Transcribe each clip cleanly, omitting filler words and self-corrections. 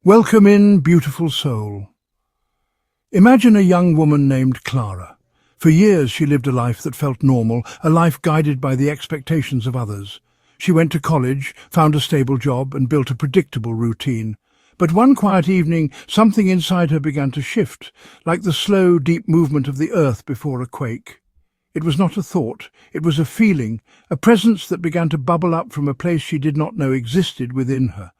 Welcome in, beautiful soul. Imagine a young woman named Clara. For years she lived a life that felt normal, a life guided by the expectations of others. She went to college, found a stable job, and built a predictable routine. But one quiet evening, something inside her began to shift, like the slow, deep movement of the earth before a quake. It was not a thought, it was a feeling, a presence that began to bubble up from a place she did not know existed within her.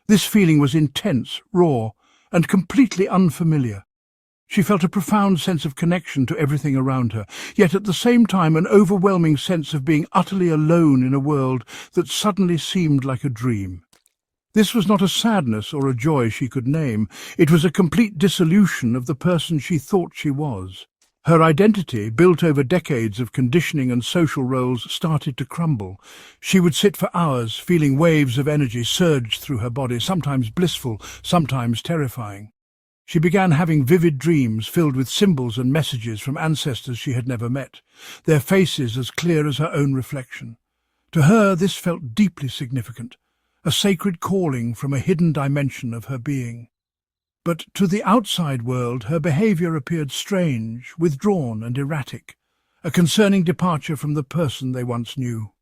This feeling was intense, raw, and completely unfamiliar. She felt a profound sense of connection to everything around her, yet at the same time an overwhelming sense of being utterly alone in a world that suddenly seemed like a dream. This was not a sadness or a joy she could name. It was a complete dissolution of the person she thought she was. Her identity, built over decades of conditioning and social roles, started to crumble. She would sit for hours, feeling waves of energy surge through her body, sometimes blissful, sometimes terrifying. She began having vivid dreams filled with symbols and messages from ancestors she had never met, their faces as clear as her own reflection. To her, this felt deeply significant, a sacred calling from a hidden dimension of her being. But to the outside world, her behaviour appeared strange, withdrawn and erratic, a concerning departure from the person they once knew.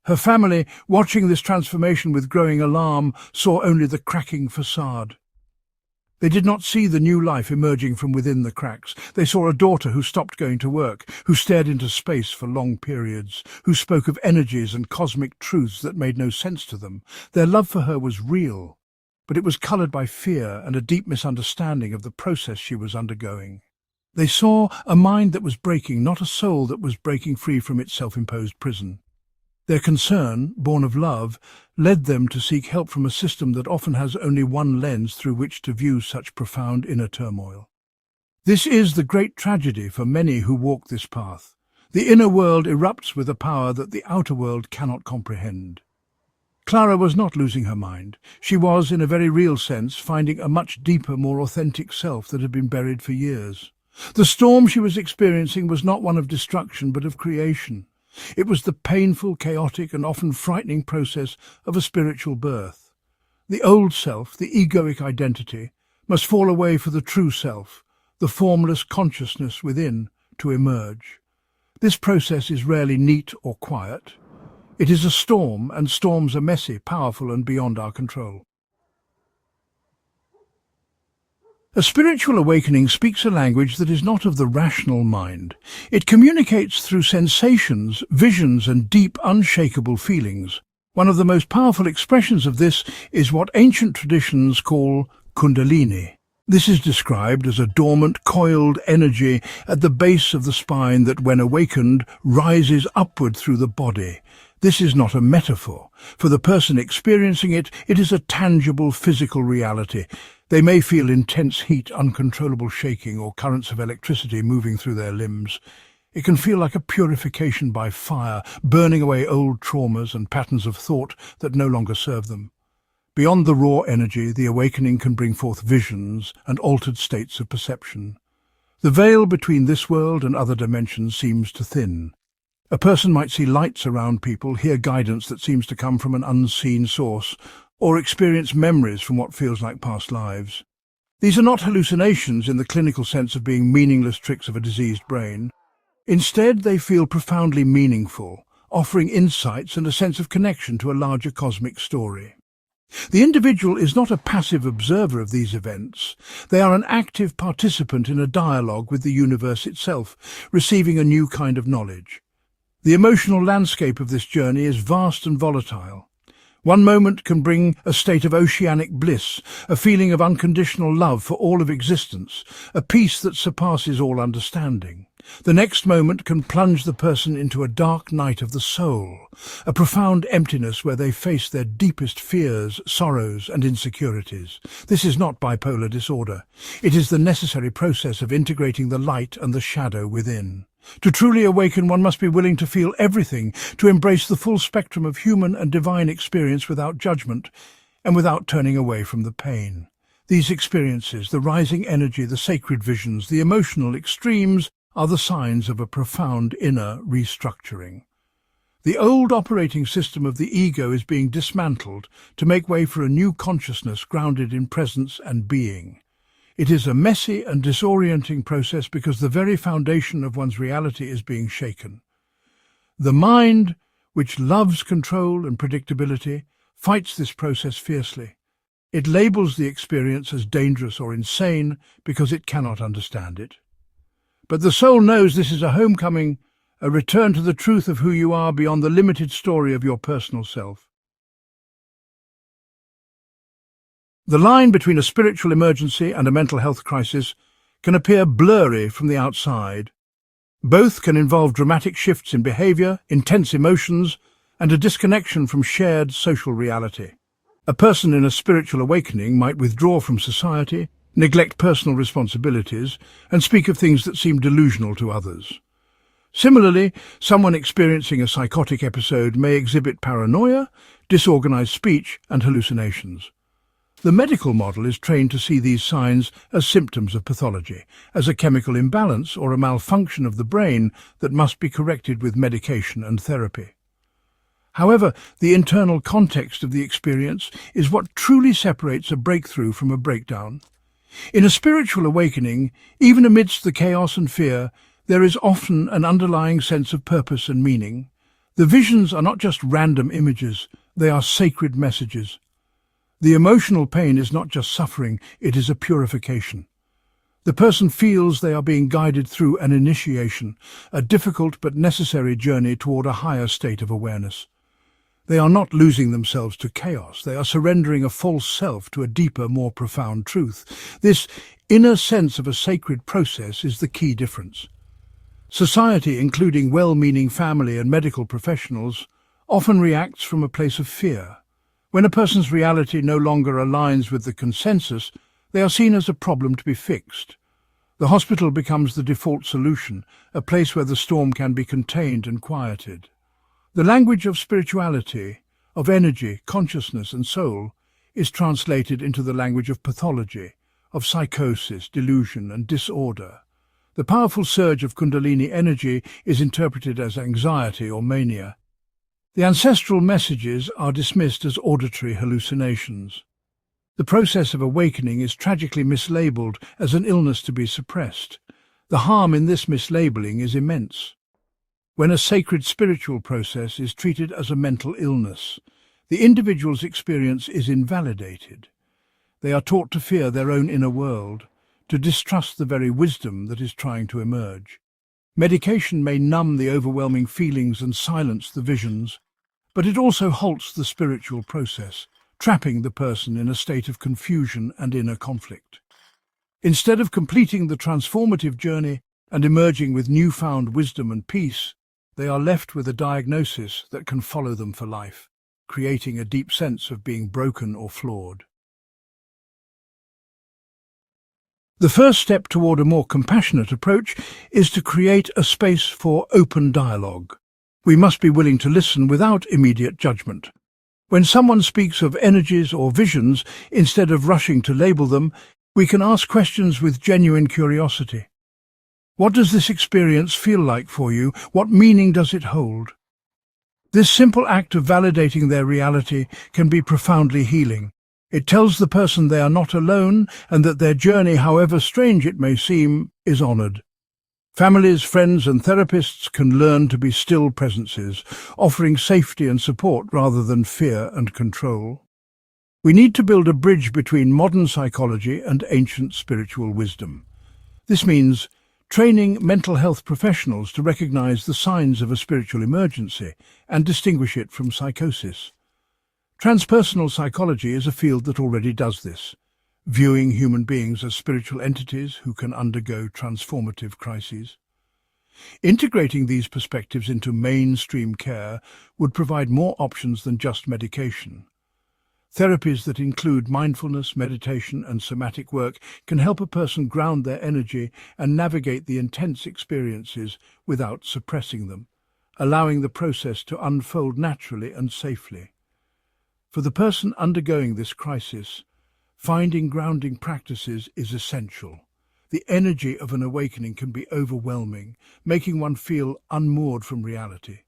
Her family, watching this transformation with growing alarm, saw only the cracking facade. They did not see the new life emerging from within the cracks. They saw a daughter who stopped going to work, who stared into space for long periods, who spoke of energies and cosmic truths that made no sense to them. Their love for her was real, but it was coloured by fear and a deep misunderstanding of the process she was undergoing. They saw a mind that was breaking, not a soul that was breaking free from its self-imposed prison. Their concern, born of love, led them to seek help from a system that often has only one lens through which to view such profound inner turmoil. This is the great tragedy for many who walk this path. The inner world erupts with a power that the outer world cannot comprehend. Clara was not losing her mind. She was, in a very real sense, finding a much deeper, more authentic self that had been buried for years. The storm she was experiencing was not one of destruction, but of creation. It was the painful, chaotic, and often frightening process of a spiritual birth. The old self, the egoic identity, must fall away for the true self, the formless consciousness within, to emerge. This process is rarely neat or quiet. It is a storm, and storms are messy, powerful, and beyond our control. A spiritual awakening speaks a language that is not of the rational mind. It communicates through sensations, visions, and deep, unshakable feelings. One of the most powerful expressions of this is what ancient traditions call Kundalini. This is described as a dormant, coiled energy at the base of the spine that, when awakened, rises upward through the body. This is not a metaphor. For the person experiencing it, it is a tangible physical reality. They may feel intense heat, uncontrollable shaking, or currents of electricity moving through their limbs. It can feel like a purification by fire, burning away old traumas and patterns of thought that no longer serve them. Beyond the raw energy, the awakening can bring forth visions and altered states of perception. The veil between this world and other dimensions seems to thin. A person might see lights around people, hear guidance that seems to come from an unseen source, or experience memories from what feels like past lives. These are not hallucinations in the clinical sense of being meaningless tricks of a diseased brain. Instead, they feel profoundly meaningful, offering insights and a sense of connection to a larger cosmic story. The individual is not a passive observer of these events. They are an active participant in a dialogue with the universe itself, receiving a new kind of knowledge. The emotional landscape of this journey is vast and volatile. One moment can bring a state of oceanic bliss, a feeling of unconditional love for all of existence, a peace that surpasses all understanding. The next moment can plunge the person into a dark night of the soul, a profound emptiness where they face their deepest fears, sorrows, and insecurities. This is not bipolar disorder. It is the necessary process of integrating the light and the shadow within. To truly awaken, one must be willing to feel everything, to embrace the full spectrum of human and divine experience without judgment and without turning away from the pain. These experiences, the rising energy, the sacred visions, the emotional extremes, are the signs of a profound inner restructuring. The old operating system of the ego is being dismantled to make way for a new consciousness grounded in presence and being. It is a messy and disorienting process because the very foundation of one's reality is being shaken. The mind, which loves control and predictability, fights this process fiercely. It labels the experience as dangerous or insane because it cannot understand it. But the soul knows this is a homecoming, a return to the truth of who you are beyond the limited story of your personal self. The line between a spiritual emergency and a mental health crisis can appear blurry from the outside. Both can involve dramatic shifts in behavior, intense emotions, and a disconnection from shared social reality. A person in a spiritual awakening might withdraw from society, neglect personal responsibilities, and speak of things that seem delusional to others. Similarly, someone experiencing a psychotic episode may exhibit paranoia, disorganized speech, and hallucinations. The medical model is trained to see these signs as symptoms of pathology, as a chemical imbalance or a malfunction of the brain that must be corrected with medication and therapy. However, the internal context of the experience is what truly separates a breakthrough from a breakdown. In a spiritual awakening, even amidst the chaos and fear, there is often an underlying sense of purpose and meaning. The visions are not just random images, they are sacred messages. The emotional pain is not just suffering, it is a purification. The person feels they are being guided through an initiation, a difficult but necessary journey toward a higher state of awareness. They are not losing themselves to chaos, they are surrendering a false self to a deeper, more profound truth. This inner sense of a sacred process is the key difference. Society, including well-meaning family and medical professionals, often reacts from a place of fear. When a person's reality no longer aligns with the consensus, they are seen as a problem to be fixed. The hospital becomes the default solution, a place where the storm can be contained and quieted. The language of spirituality, of energy, consciousness and soul, is translated into the language of pathology, of psychosis, delusion and disorder. The powerful surge of Kundalini energy is interpreted as anxiety or mania. The ancestral messages are dismissed as auditory hallucinations. The process of awakening is tragically mislabeled as an illness to be suppressed. The harm in this mislabeling is immense. When a sacred spiritual process is treated as a mental illness, the individual's experience is invalidated. They are taught to fear their own inner world, to distrust the very wisdom that is trying to emerge. Medication may numb the overwhelming feelings and silence the visions, but it also halts the spiritual process, trapping the person in a state of confusion and inner conflict. Instead of completing the transformative journey and emerging with newfound wisdom and peace, they are left with a diagnosis that can follow them for life, creating a deep sense of being broken or flawed. The first step toward a more compassionate approach is to create a space for open dialogue. We must be willing to listen without immediate judgment. When someone speaks of energies or visions, instead of rushing to label them, we can ask questions with genuine curiosity. What does this experience feel like for you? What meaning does it hold? This simple act of validating their reality can be profoundly healing. It tells the person they are not alone and that their journey, however strange it may seem, is honored. Families, friends and therapists can learn to be still presences, offering safety and support rather than fear and control. We need to build a bridge between modern psychology and ancient spiritual wisdom. This means training mental health professionals to recognize the signs of a spiritual emergency and distinguish it from psychosis. Transpersonal psychology is a field that already does this, viewing human beings as spiritual entities who can undergo transformative crises. Integrating these perspectives into mainstream care would provide more options than just medication. Therapies that include mindfulness, meditation and somatic work can help a person ground their energy and navigate the intense experiences without suppressing them, allowing the process to unfold naturally and safely. For the person undergoing this crisis, finding grounding practices is essential. The energy of an awakening can be overwhelming, making one feel unmoored from reality.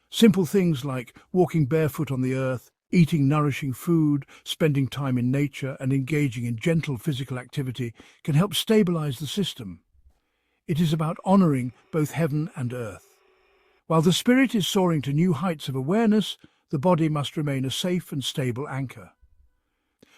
Simple things like walking barefoot on the earth, eating nourishing food, spending time in nature and engaging in gentle physical activity can help stabilize the system. It is about honoring both heaven and earth. While the spirit is soaring to new heights of awareness, the body must remain a safe and stable anchor.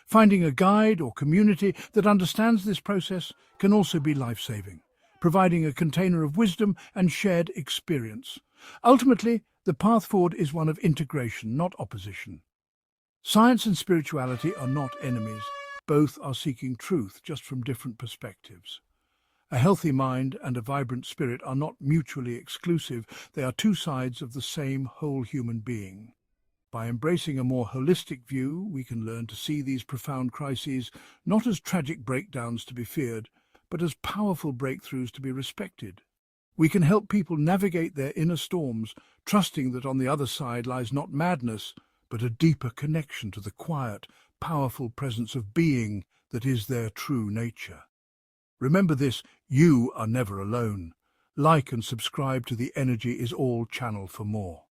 Finding a guide or community that understands this process can also be life-saving, providing a container of wisdom and shared experience. Ultimately, the path forward is one of integration, not opposition. Science and spirituality are not enemies. Both are seeking truth, just from different perspectives. A healthy mind and a vibrant spirit are not mutually exclusive. They are two sides of the same whole human being. By embracing a more holistic view, we can learn to see these profound crises not as tragic breakdowns to be feared, but as powerful breakthroughs to be respected. We can help people navigate their inner storms, trusting that on the other side lies not madness, but a deeper connection to the quiet, powerful presence of being that is their true nature. Remember this, you are never alone. Like and subscribe to The Energy Is All channel for more.